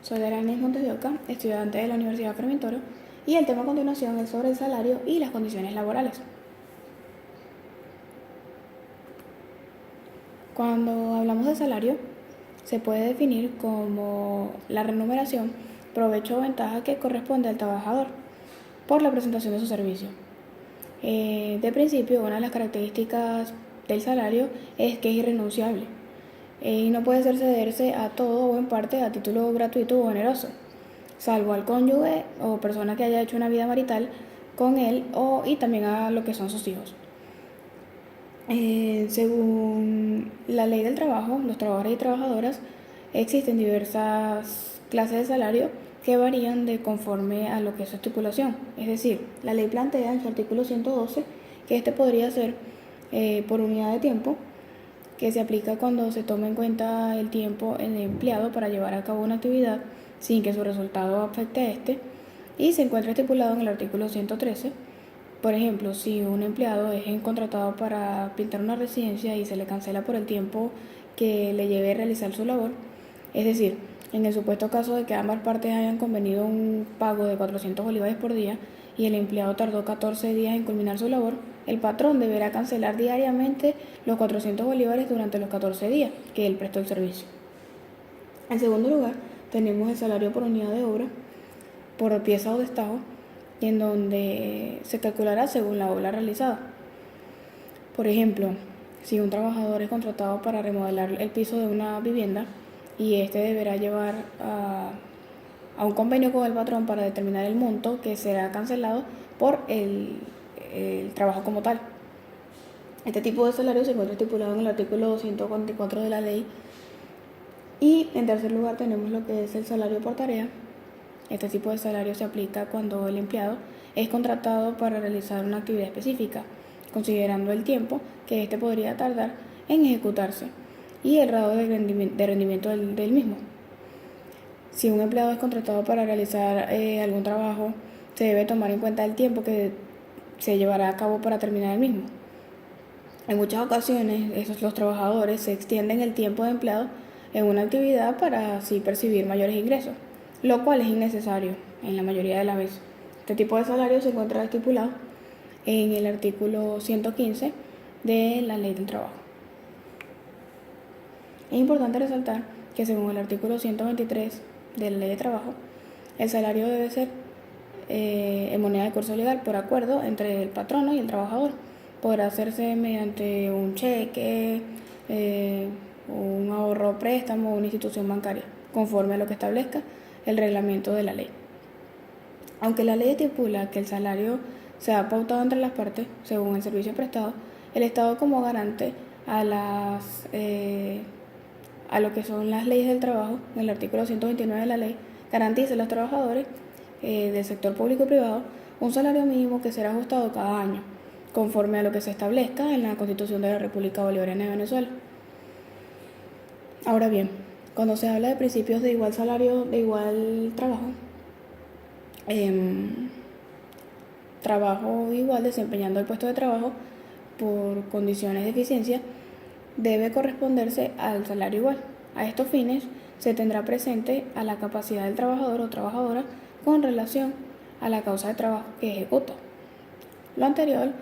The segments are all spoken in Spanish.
Soy Daranis Montes de Oca, estudiante de la Universidad Fermín Toro, y el tema a continuación es sobre el salario y las condiciones laborales. Cuando hablamos de salario, se puede definir como la remuneración, provecho o ventaja que corresponde al trabajador por la presentación de su servicio. De principio, una de las características del salario es que es irrenunciable y no puede cederse a todo o en parte a título gratuito o oneroso, salvo al cónyuge o persona que haya hecho una vida marital con él y también a lo que son sus hijos. Según la ley del trabajo, los trabajadores y trabajadoras, existen diversas clases de salario que varían de conforme a lo que es su estipulación. Es decir, la ley plantea en su artículo 112 que este podría ser por unidad de tiempo, que se aplica cuando se toma en cuenta el tiempo en el empleado para llevar a cabo una actividad sin que su resultado afecte a este, y se encuentra estipulado en el artículo 113. Por ejemplo, si un empleado es contratado para pintar una residencia y se le cancela por el tiempo que le lleve a realizar su labor, es decir, en el supuesto caso de que ambas partes hayan convenido un pago de 400 bolívares por día y el empleado tardó 14 días en culminar su labor, el patrón deberá cancelar diariamente los 400 bolívares durante los 14 días que él prestó el servicio. En segundo lugar, tenemos el salario por unidad de obra, por pieza o destajo, en donde se calculará según la obra realizada. Por ejemplo, si un trabajador es contratado para remodelar el piso de una vivienda y este deberá llevar a un convenio con el patrón para determinar el monto que será cancelado por el trabajo como tal. Este tipo de salario se encuentra estipulado en el artículo 244 de la ley. Y en tercer lugar tenemos lo que es el salario por tarea. Este tipo de salario se aplica cuando el empleado es contratado para realizar una actividad específica, considerando el tiempo que éste podría tardar en ejecutarse y el grado de rendimiento del mismo. Si un empleado es contratado para realizar algún trabajo, se debe tomar en cuenta el tiempo que se llevará a cabo para terminar el mismo. En muchas ocasiones, los trabajadores se extienden el tiempo de empleado en una actividad para así percibir mayores ingresos, lo cual es innecesario en la mayoría de las veces. Este tipo de salario se encuentra estipulado en el artículo 115 de la Ley del Trabajo. Es importante resaltar que según el artículo 123 de la Ley de Trabajo, el salario debe ser en moneda de curso legal por acuerdo entre el patrono y el trabajador. Podrá hacerse mediante un cheque, un ahorro préstamo o una institución bancaria, conforme a lo que establezca el reglamento de la ley. Aunque la ley estipula que el salario sea pautado entre las partes según el servicio prestado, el Estado como garante a lo que son las leyes del trabajo, en el artículo 129 de la ley, garantiza a los trabajadores del sector público y privado un salario mínimo que será ajustado cada año, conforme a lo que se establezca en la Constitución de la República Bolivariana de Venezuela. Ahora bien, cuando se habla de principios de igual salario, de igual trabajo, trabajo igual desempeñando el puesto de trabajo por condiciones de eficiencia, debe corresponderse al salario igual. A estos fines se tendrá presente a la capacidad del trabajador o trabajadora con relación a la causa de trabajo que ejecuta. Lo anterior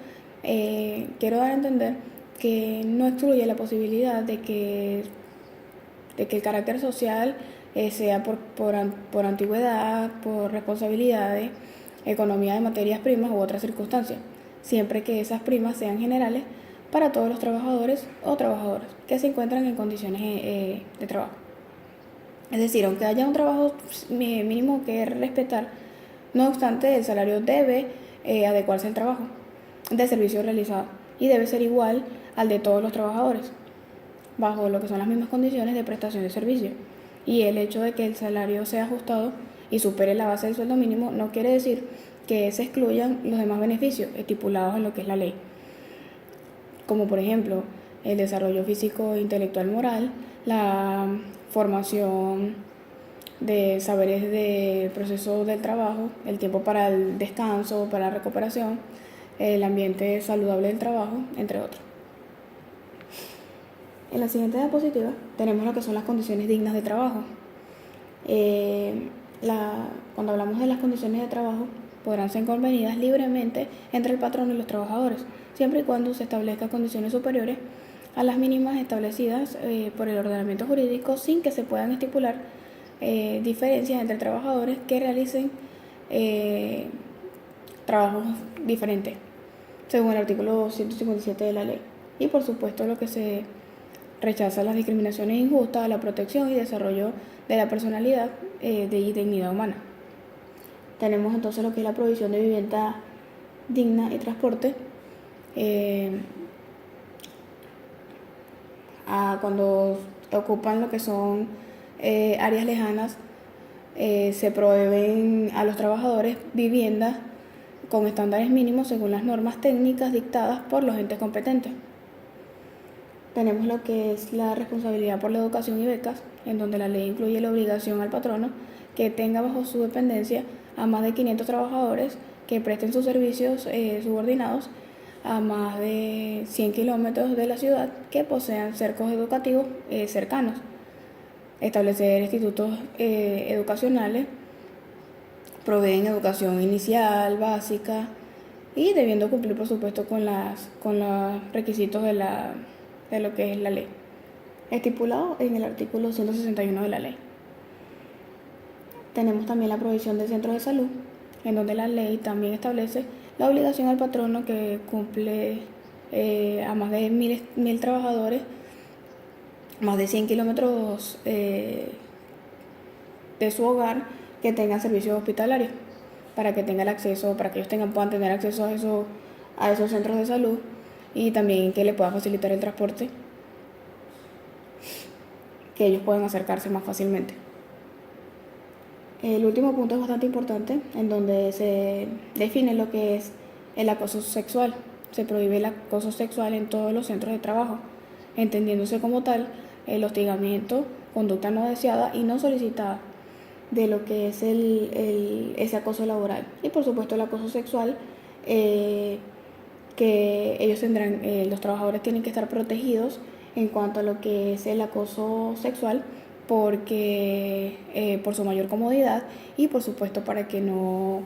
quiero dar a entender que no excluye la posibilidad de que el carácter social sea por antigüedad, por responsabilidades, economía de materias primas u otras circunstancias, siempre que esas primas sean generales para todos los trabajadores o trabajadoras que se encuentran en condiciones de trabajo. Es decir, aunque haya un trabajo mínimo que respetar, no obstante, el salario debe adecuarse al trabajo de servicio realizado y debe ser igual al de todos los trabajadores, bajo lo que son las mismas condiciones de prestación de servicio. Y el hecho de que el salario sea ajustado y supere la base del sueldo mínimo no quiere decir que se excluyan los demás beneficios estipulados en lo que es la ley, como por ejemplo el desarrollo físico, intelectual, moral, la formación de saberes de proceso del trabajo, el tiempo para el descanso, para la recuperación, el ambiente saludable del trabajo, entre otros. En la siguiente diapositiva tenemos lo que son las condiciones dignas de trabajo. Eh, Cuando hablamos de las condiciones de trabajo, podrán ser convenidas libremente entre el patrón y los trabajadores, siempre y cuando se establezcan condiciones superiores a las mínimas establecidas por el ordenamiento jurídico, sin que se puedan estipular diferencias entre trabajadores que realicen eh, trabajos diferentes, según el artículo 157 de la ley. Y por supuesto lo que se rechaza las discriminaciones injustas, la protección y desarrollo de la personalidad y dignidad humana. Tenemos entonces lo que es la provisión de vivienda digna y transporte. Cuando ocupan lo que son áreas lejanas, se proveen a los trabajadores viviendas con estándares mínimos según las normas técnicas dictadas por los entes competentes. Tenemos lo que es la responsabilidad por la educación y becas, en donde la ley incluye la obligación al patrono que tenga bajo su dependencia a más de 500 trabajadores que presten sus servicios subordinados a más de 100 kilómetros de la ciudad que posean cercos educativos cercanos. Establecer institutos educacionales, proveen educación inicial, básica y debiendo cumplir por supuesto con los requisitos de lo que es la ley, estipulado en el artículo 161 de la ley. Tenemos también la provisión de centros de salud, en donde la ley también establece la obligación al patrono que cumple a más de 1.000 trabajadores, más de 100 kilómetros de su hogar, que tengan servicios hospitalarios, para que tengan acceso, para que ellos puedan tener acceso a esos centros de salud y también que le pueda facilitar el transporte, que ellos puedan acercarse más fácilmente. El último punto es bastante importante, en donde se define lo que es el acoso sexual. Se prohíbe el acoso sexual en todos los centros de trabajo, entendiéndose como tal el hostigamiento, conducta no deseada y no solicitada de lo que es ese acoso laboral. Y por supuesto el acoso sexual, que ellos tendrán, los trabajadores tienen que estar protegidos en cuanto a lo que es el acoso sexual, porque por su mayor comodidad y por supuesto para que no